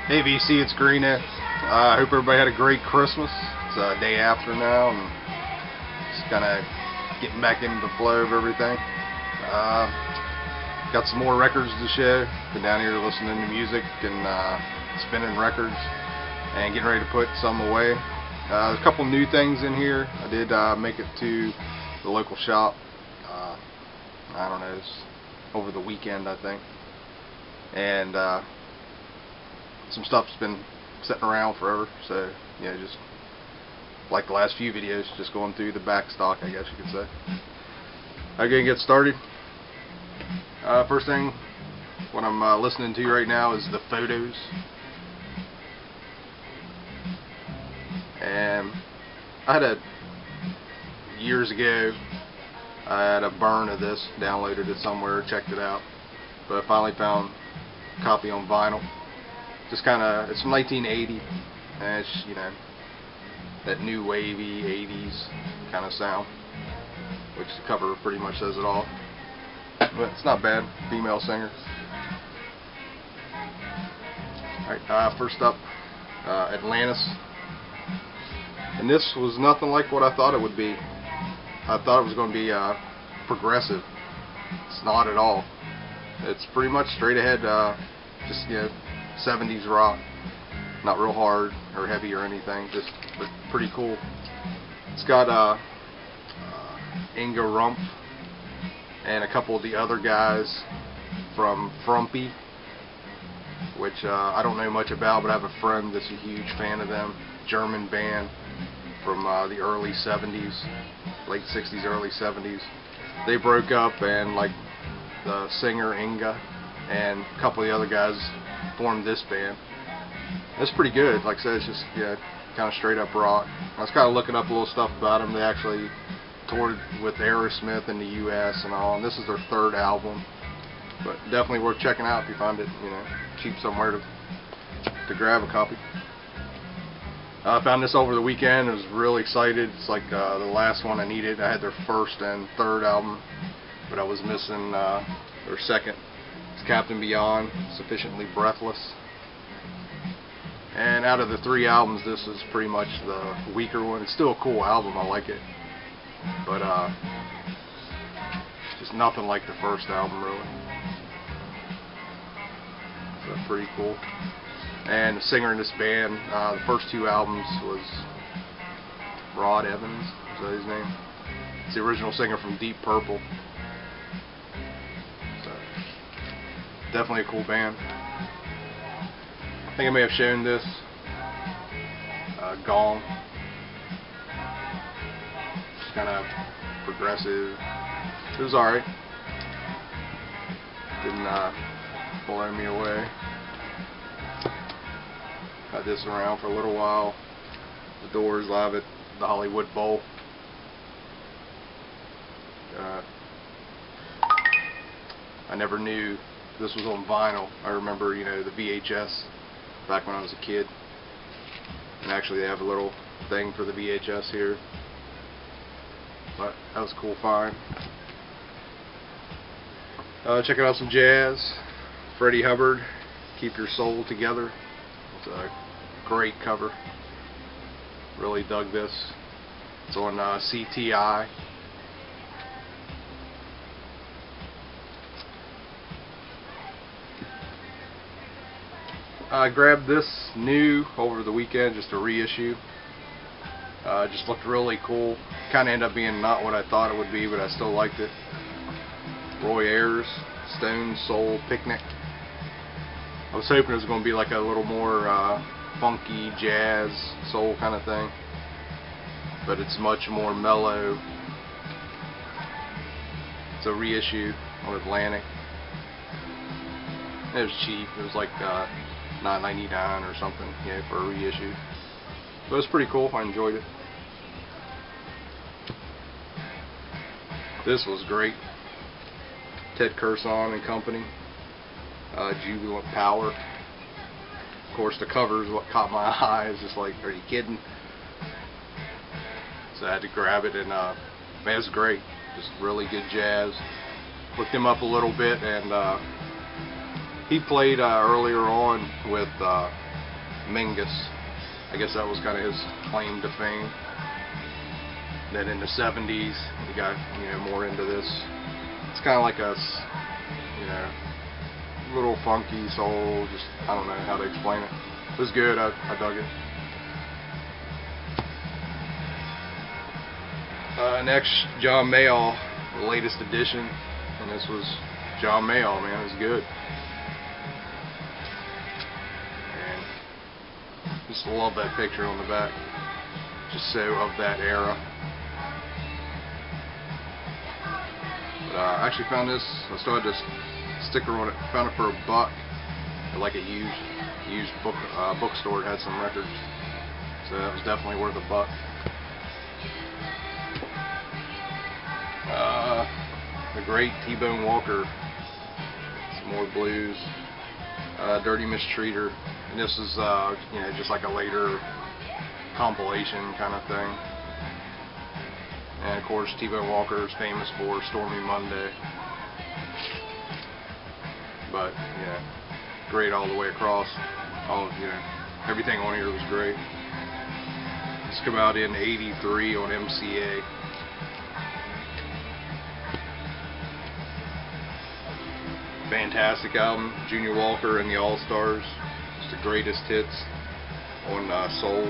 Hey VC, it's Greena. I hope everybody had a great Christmas. It's a day after now, and just kind of getting back into the flow of everything. Got some more records to show. Been down here listening to music and spinning records and getting ready to put some away. There's a couple new things in here. I did make it to the local shop. I don't know, it's over the weekend I think. And some stuff's been sitting around forever, so yeah, just like the last few videos, just going through the back stock, I guess you could say. Okay, get started. First thing, what I'm listening to right now is The Photos, and I had years ago I had a burn of this, downloaded it somewhere, checked it out, but I finally found a copy on vinyl. Just kind of, it's from 1980, and it's, you know, that new wavy 80s kind of sound, which the cover pretty much says it all. But it's not bad. Female singer. Alright, first up, Atlantis. And this was nothing like what I thought it would be. I thought it was going to be progressive. It's not at all. It's pretty much straight ahead, just, you know, 70s rock. Not real hard or heavy or anything, just but pretty cool. It's got Inga Rumpf and a couple of the other guys from Frumpy, which I don't know much about, but I have a friend that's a huge fan of them. German band from the early 70s, late 60s, early 70s. They broke up, and like the singer Inga and a couple of the other guys formed this band. It's pretty good. Like I said, it's just, yeah, kind of straight up rock. I was kind of looking up a little stuff about them. They actually toured with Aerosmith in the U.S. and all, and this is their third album. But definitely worth checking out if you find it, you know, cheap somewhere to grab a copy. I found this over the weekend. I was really excited. It's like the last one I needed. I had their first and third album, but I was missing their second. It's Captain Beyond, Sufficiently Breathless. And out of the three albums, this is pretty much the weaker one. It's still a cool album, I like it, but just nothing like the first album, really. So pretty cool. And the singer in this band, the first two albums was Rod Evans, is that his name? It's the original singer from Deep Purple. So definitely a cool band. I think I may have shown this. Gong. Just kind of progressive. It was alright. Didn't blow me away. Had this around for a little while. The Doors live at the Hollywood Bowl. I never knew this was on vinyl. I remember, you know, the VHS back when I was a kid. And actually they have a little thing for the VHS here. But that was a cool find. Checking out some jazz. Freddie Hubbard, Keep Your Soul Together. It's a great cover. Really dug this. It's on CTI. I grabbed this new over the weekend, just a reissue. Just looked really cool. Kind of ended up being not what I thought it would be, but I still liked it. Roy Ayers, Stone Soul Picnic. I was hoping it was going to be like a little more funky jazz soul kind of thing, but it's much more mellow. It's a reissue on Atlantic. It was cheap. It was like $9.99 or something, yeah, for a reissue. But it was pretty cool. I enjoyed it. This was great. Ted Curson and Company. Jubilant Power. Of course, the cover is what caught my eye. It's just like, are you kidding? So I had to grab it, and man, it was great. Just really good jazz. Looked him up a little bit, and he played earlier on with Mingus. I guess that was kind of his claim to fame. Then in the 70s, he got, you know, more into this. It's kind of like a, you know, little funky soul. Just, I don't know how to explain it. It was good. I dug it. Next, John Mayall, the latest edition, and this was John Mayall, man. It was good. And just love that picture on the back. Just so of that era. But I actually found this. I still had this sticker on it. Found it for $1 at like a used bookstore. It had some records, so that was definitely worth $1. The great T-Bone Walker, some more blues, Dirty Mistreater, and this is you know, just like a later compilation kind of thing. And of course, T-Bone Walker is famous for Stormy Monday, but yeah, great all the way across. All, you know, everything on here was great. This came out in '83 on MCA. Fantastic album, Junior Walker and the All-Stars. It's the greatest hits on soul.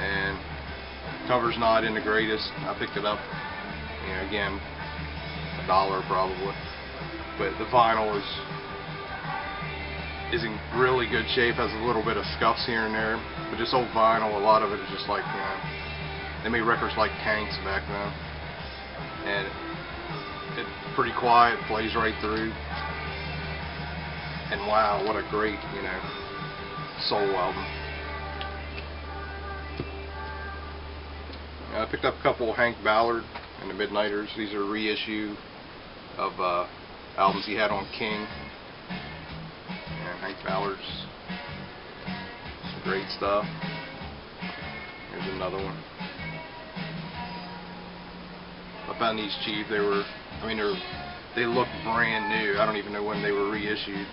And cover's not in the greatest. I picked it up, you know, again, $1 probably. But the vinyl is in really good shape. Has a little bit of scuffs here and there, but just old vinyl. A lot of it is just like, you know, they made records like Tanks back then, and it's pretty quiet, plays right through, and wow, what a great, you know, soul album. I picked up a couple of Hank Ballard and the Midnighters. These are a reissue of albums he had on King. And Hank Ballard's some great stuff. Here's another one. I found these cheap. They were, I mean, they look brand new. I don't even know when they were reissued,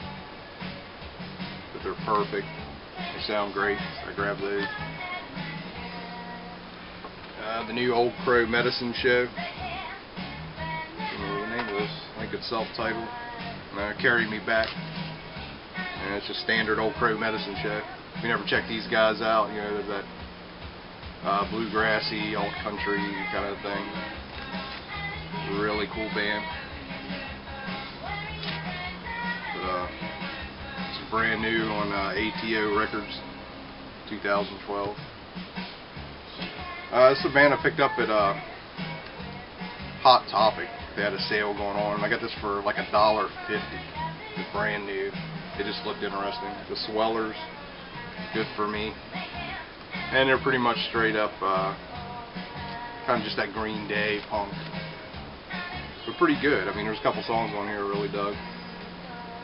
but they're perfect. They sound great. I grabbed those. The new Old Crow Medicine Show. I don't know what the name of this. I think it's self-titled. Carried Me Back. And it's a standard Old Crow Medicine Show. If you never check these guys out, you know, they're that bluegrassy, alt country kind of thing. Really cool band. But, it's brand new on ATO Records, 2012. This is a band I picked up at Hot Topic. They had a sale going on. I got this for like $1.50. It's brand new. It just looked interesting. The Swellers, good for me. And they're pretty much straight up, kind of just that Green Day punk. But pretty good. I mean, there's a couple songs on here I really dug.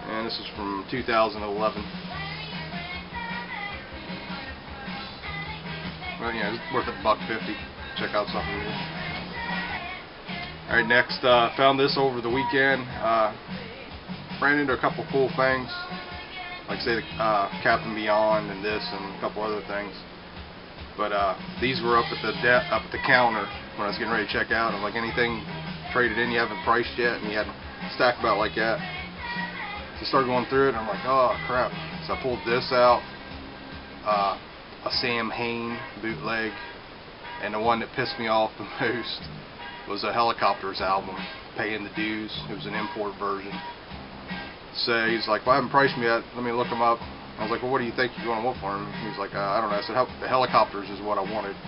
And this is from 2011. Well, yeah, it's worth $1.50. Check out something new. Alright, next, found this over the weekend. Ran into a couple cool things. Like, say, the Captain Beyond and this and a couple other things. But these were up at the counter when I was getting ready to check out. I'm like, anything traded in you haven't priced yet? And he had a stack about like that. So I started going through it, and I'm like, oh, crap. So I pulled this out. A Sam Hain bootleg, and the one that pissed me off the most was a Helicopters album, Paying the Dues. It was an import version. So he's like, well, I haven't priced them yet, let me look them up. I was like, well, what do you think you're going to want for them? He's like, I don't know. I said, the Helicopters is what I wanted.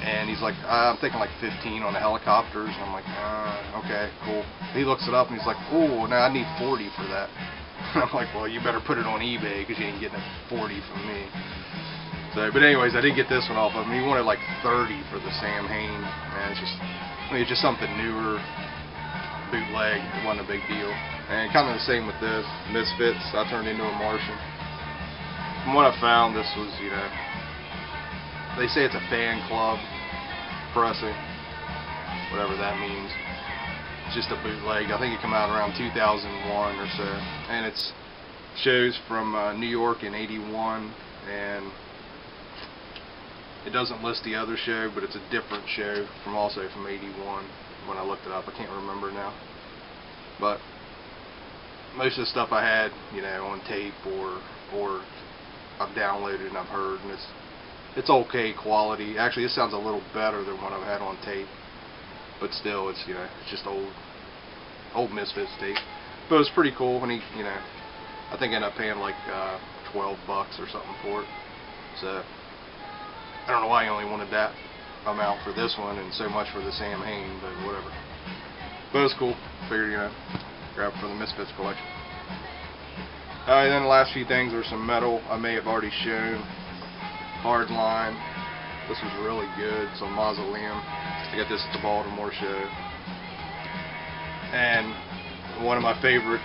And he's like, I'm thinking like 15 on the Helicopters. And I'm like, okay, cool. He looks it up and he's like, oh, now I need 40 for that. And I'm like, well, you better put it on eBay because you ain't getting it 40 from me. So, but anyways, I did get this one off of him. He wanted like 30 for the Sam Hain. And it's just something newer, bootleg. It wasn't a big deal. And kind of the same with this Misfits. I turned into a Martian. From what I found, this was, you know, they say it's a fan club pressing, whatever that means. It's just a bootleg. I think it came out around 2001 or so, and it's shows from New York in '81, and it doesn't list the other show, but it's a different show from '81 when I looked it up. I can't remember now. But most of the stuff I had, on tape or I've downloaded and I've heard, and it's okay quality. Actually, it sounds a little better than what I've had on tape, but still, it's just old Misfits tape. But it was pretty cool when I think I ended up paying like $12 or something for it. So I don't know why he only wanted that amount for this one and so much for the Sam Hain, but whatever. But it was cool. Figured, grab it for the Misfits collection. Alright, then the last few things are some metal I may have already shown. Hardline. This was really good. Some Mausoleum. I got this at the Baltimore show. And one of my favorite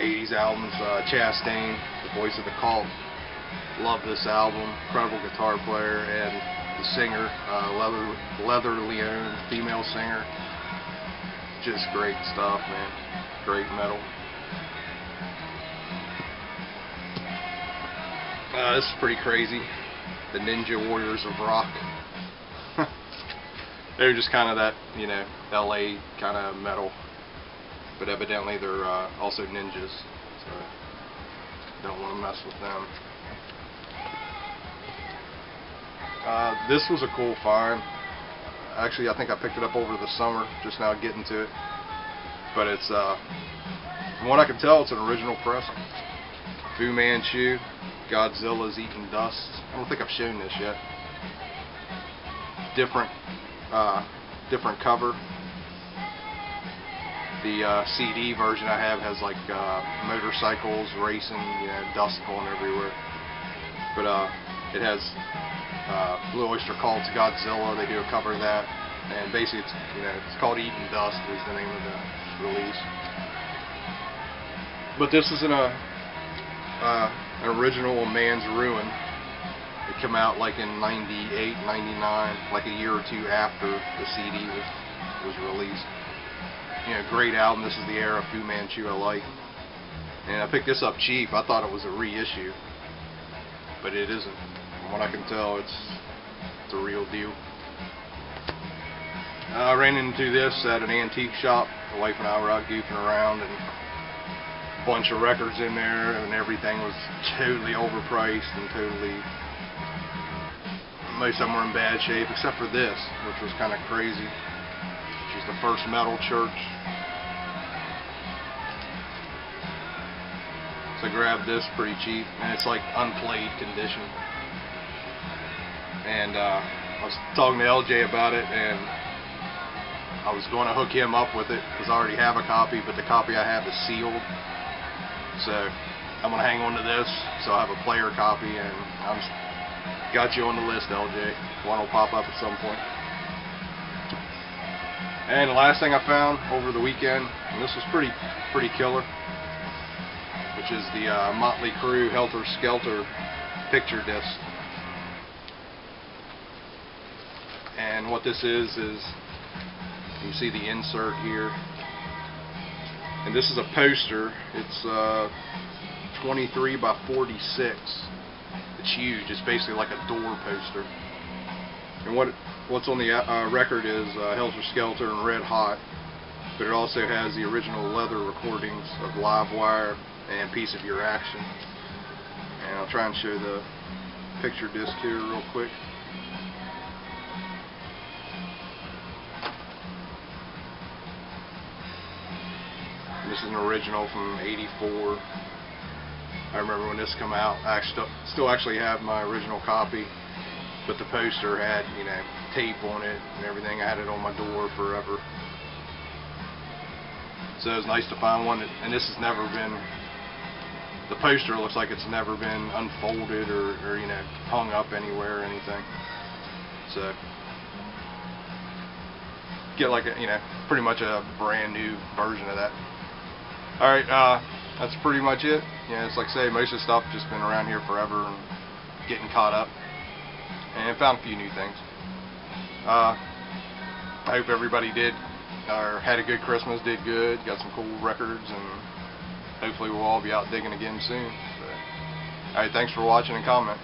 80s albums, Chastain, the voice of the Cult. Love this album. Incredible guitar player, and the singer, Leather Leone, female singer. Just great stuff, man. Great metal. This is pretty crazy. The Ninja Warriors of Rock. They're just kind of that, LA kind of metal. But evidently they're also ninjas. So don't want to mess with them. This was a cool find. Actually, I think I picked it up over the summer, just now getting to it. But it's, from what I can tell, it's an original press. Fu Manchu, Godzilla's Eating Dust. I don't think I've shown this yet. Different cover. The CD version I have has like motorcycles racing, dust going everywhere. But it has Blue Oyster Cult's Godzilla. They do a cover of that, and basically it's called Eating Dust is the name of the release. But this is an original A Man's Ruin. It came out like in '98, '99, like a year or two after the CD was released. Great album. This is the era of Fu Manchu I like. And I picked this up cheap. I thought it was a reissue, but it isn't. From what I can tell, it's a real deal. I ran into this at an antique shop. My wife and I were out goofing around, and a bunch of records in there, and everything was totally overpriced and most of them were in bad shape, except for this, which was kind of crazy. Which is the First Metal Church. So I grabbed this pretty cheap, and it's like unplayed condition. And I was talking to LJ about it, and I was going to hook him up with it because I already have a copy, but the copy I have is sealed. So I'm going to hang on to this, so I have a player copy, and got you on the list, LJ. One will pop up at some point. And the last thing I found over the weekend, and this was pretty killer, which is the Motley Crue Helter Skelter picture disc. And what this is you see the insert here, and this is a poster. It's 23 by 46. It's huge. It's basically like a door poster. And what's on the record is Helter Skelter and Red Hot, but it also has the original leather recordings of Livewire and Piece of Your Action. And I'll try and show the picture disc here real quick. This is an original from '84. I remember when this came out. I still actually have my original copy, but the poster had, tape on it and everything. I had it on my door forever. So it was nice to find one, and this has never been, the poster looks like it's never been unfolded or hung up anywhere or anything. So get like a, pretty much a brand new version of that. Alright, that's pretty much it. It's like I say, most of the stuff just been around here forever and getting caught up. And found a few new things. I hope everybody had a good Christmas, did good, got some cool records, and hope hopefully we'll all be out digging again soon. Alright, thanks for watching and comment.